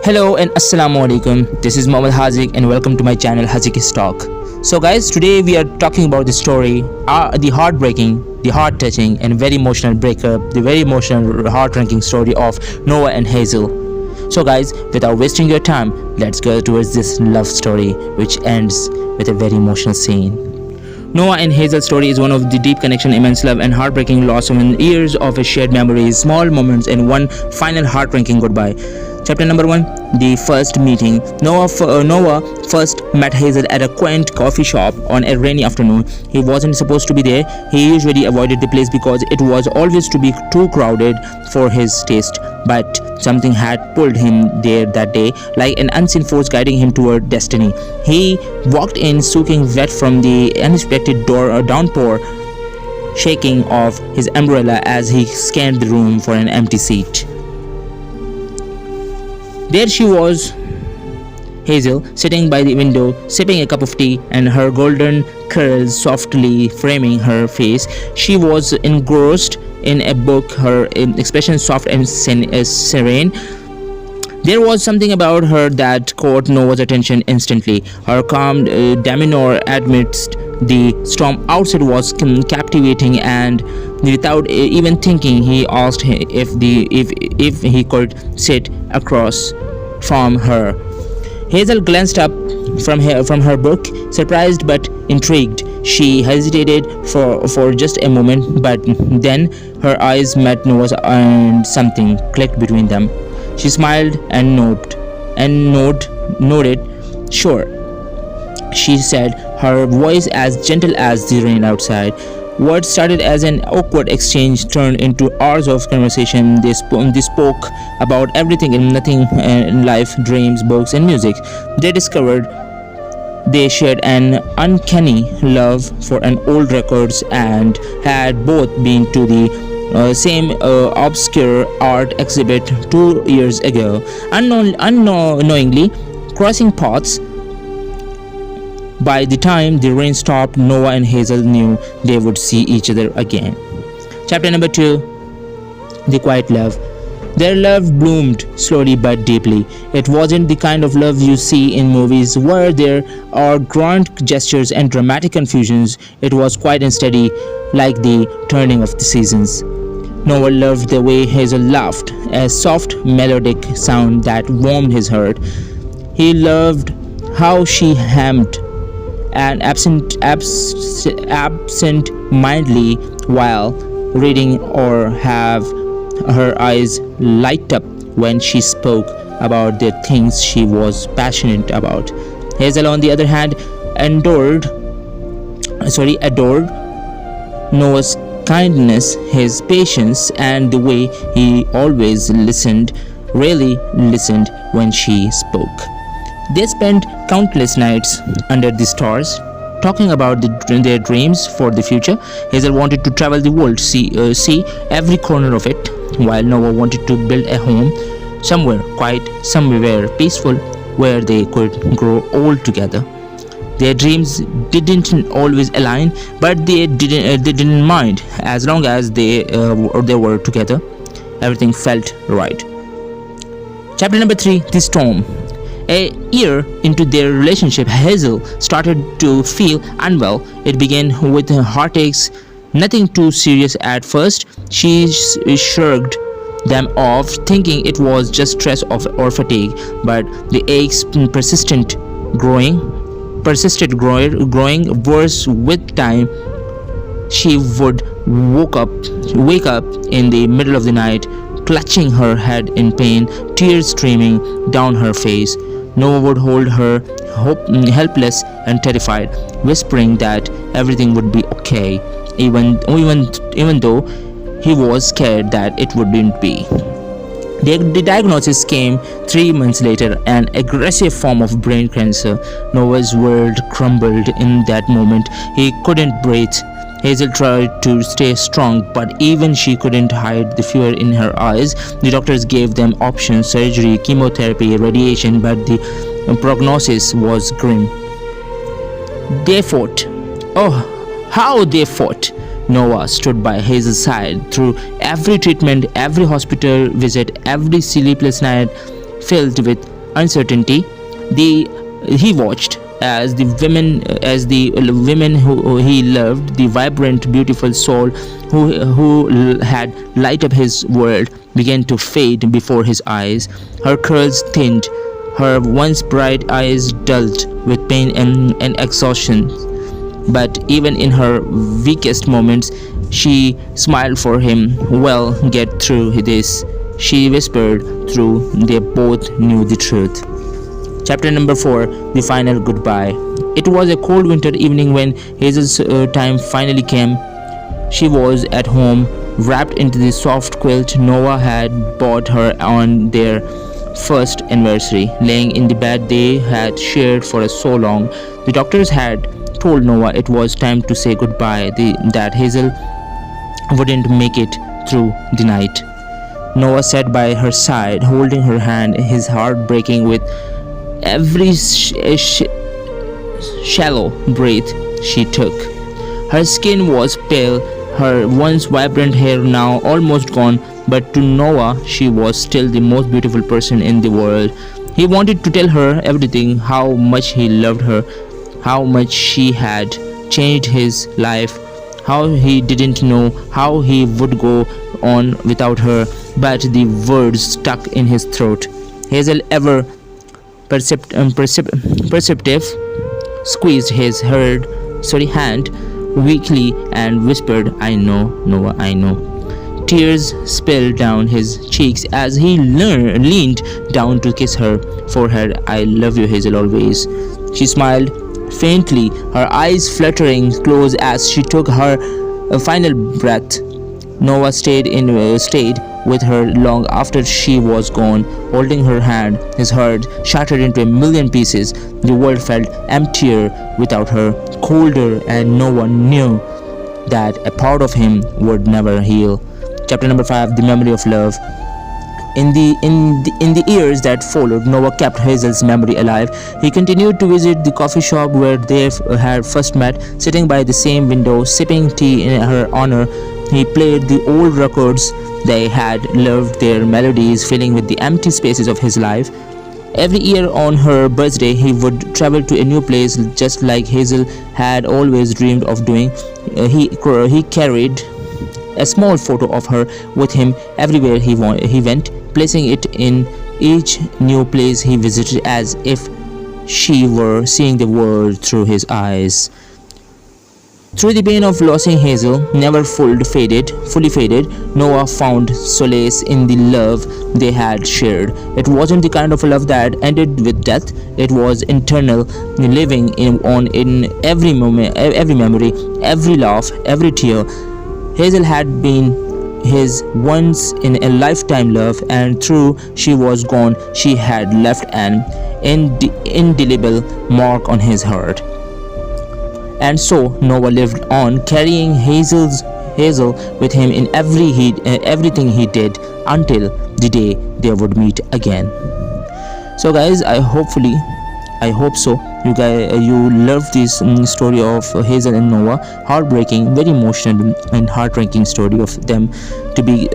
Hello and Assalamu alaikum. This is Mohammed Haziq and welcome to my channel HaziQ Talk. So guys, today we are talking about the story, the heartbreaking, the heart-touching and very emotional breakup, the very emotional heart-wrenching story of Noah and Hazel. So guys, without wasting your time, let's go towards this love story which ends with a very emotional scene. Noah and Hazel's story is one of the deep connection, immense love and heartbreaking loss of years of shared memories, small moments and one final heart-wrenching goodbye. Chapter number 1, the first meeting. Noah first met Hazel at a quaint coffee shop on a rainy afternoon. He wasn't supposed to be there. He usually avoided the place because it was always to be too crowded for his taste. But something had pulled him there that day, like an unseen force guiding him toward destiny. He walked in soaking wet from the unexpected downpour, shaking off his umbrella as he scanned the room for an empty seat. There she was, Hazel, sitting by the window, sipping a cup of tea, and her golden curls softly framing her face. She was engrossed in a book, her expression soft and serene. There was something about her that caught Noah's attention instantly. Her calm demeanor amidst the storm outside was captivating, and without even thinking, he asked if he could sit across from her. Hazel glanced up from her book, surprised but intrigued. She hesitated for just a moment, but then her eyes met Noah's and something clicked between them. She smiled and nodded. "Sure," she said, her voice as gentle as the rain outside. What started as an awkward exchange turned into hours of conversation. They spoke about everything and nothing in life, dreams, books, and music. They discovered they shared an uncanny love for an old records and had both been to the same obscure art exhibit 2 years ago. Unknowingly crossing paths. By the time the rain stopped, Noah and Hazel knew they would see each other again. Chapter number 2, the quiet love. Their love bloomed slowly but deeply. It wasn't the kind of love you see in movies where there are grand gestures and dramatic confusions. It was quiet and steady, like the turning of the seasons. Noah loved the way Hazel laughed, a soft melodic sound that warmed his heart. He loved how she hummed and absent-mindedly while reading, or have her eyes light up when she spoke about the things she was passionate about. Hazel, on the other hand, adored Noah's kindness, his patience, and the way he always really listened when she spoke. They spent countless nights under the stars, talking about their dreams for the future. Hazel wanted to travel the world, see every corner of it, while Noah wanted to build a home somewhere quiet, somewhere peaceful, where they could grow old together. Their dreams didn't always align, but they didn't mind as long as they were together. Everything felt right. Chapter number 3, the storm. A year into their relationship, Hazel started to feel unwell. It began with heartaches, nothing too serious at first. She shrugged them off, thinking it was just stress or fatigue. But the aches persisted growing worse with time. She would wake up in the middle of the night, clutching her head in pain, tears streaming down her face. Noah would hold her helpless and terrified, whispering that everything would be okay, even though he was scared that it wouldn't be. The diagnosis came 3 months later, an aggressive form of brain cancer. Noah's world crumbled in that moment. He couldn't breathe. Hazel tried to stay strong, but even she couldn't hide the fear in her eyes. The doctors gave them options: surgery, chemotherapy, radiation, but the prognosis was grim. They fought. Oh, how they fought! Noah stood by Hazel's side through every treatment, every hospital visit, every sleepless night, filled with uncertainty. He watched as the women who he loved, the vibrant, beautiful soul who had light up his world, began to fade before his eyes. Her curls thinned, her once bright eyes dulled with pain and exhaustion. But even in her weakest moments, she smiled for him. "Well, get through this," she whispered through they both knew the truth. Chapter number 4, The Final Goodbye. It was a cold winter evening when Hazel's time finally came. She was at home, wrapped into the soft quilt Noah had bought her on their first anniversary, laying in the bed they had shared for so long. The doctors had told Noah it was time to say goodbye, that Hazel wouldn't make it through the night. Noah sat by her side, holding her hand, his heart breaking with every shallow breath she took. Her skin was pale, her once vibrant hair now almost gone, but to Noah she was still the most beautiful person in the world. He wanted to tell her everything, how much he loved her, how much she had changed his life, how he didn't know how he would go on without her, but the words stuck in his throat. Hazel, ever perceptive, squeezed his hand weakly and whispered, "I know, Noah, I know." Tears spilled down his cheeks as he leaned down to kiss her forehead. "I love you, Hazel, always." She smiled faintly, her eyes fluttering close as she took her final breath. Noah stayed with her long after she was gone, holding her hand, his heart shattered into a million pieces. The world felt emptier without her, colder, and no one knew that a part of him would never heal. Chapter number 5, The Memory of Love. In the years that followed, Noah kept Hazel's memory alive. He continued to visit the coffee shop where they had first met, sitting by the same window, sipping tea in her honor. He played the old records they had loved, their melodies filling with the empty spaces of his life. Every year on her birthday, he would travel to a new place, just like Hazel had always dreamed of doing. He carried a small photo of her with him everywhere he went, placing it in each new place he visited as if she were seeing the world through his eyes. Through the pain of losing Hazel, never fully faded, Noah found solace in the love they had shared. It wasn't the kind of love that ended with death. It was internal, living in every moment, every memory, every laugh, every tear. Hazel had been his once in a lifetime love, and though she was gone, she had left an indelible mark on his heart. And so Noah lived on, carrying Hazel with him in everything he did, until the day they would meet again. So guys, I hope so you love this story of Hazel and Noah. Heartbreaking, very emotional and heart-wrenching story of them to be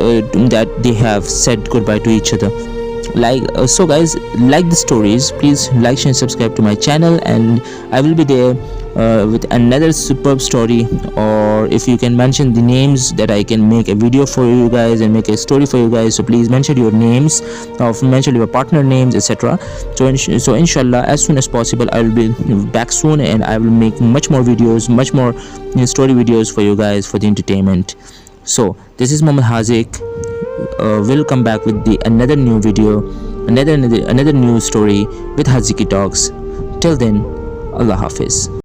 that they have said goodbye to each other. So guys, like the stories, please like, share and subscribe to my channel, and I will be there with another superb story. Or if you can mention the names, that I can make a video for you guys and make a story for you guys. So please mention your names, mention your partner names, etc. So inshallah, as soon as possible, I will be back soon, and I will make much more videos, much more story videos for you guys for the entertainment. So this is Muhammad Haziq. We'll come back with another new video, another new story with HaziQ Talks. Till then, Allah Hafiz.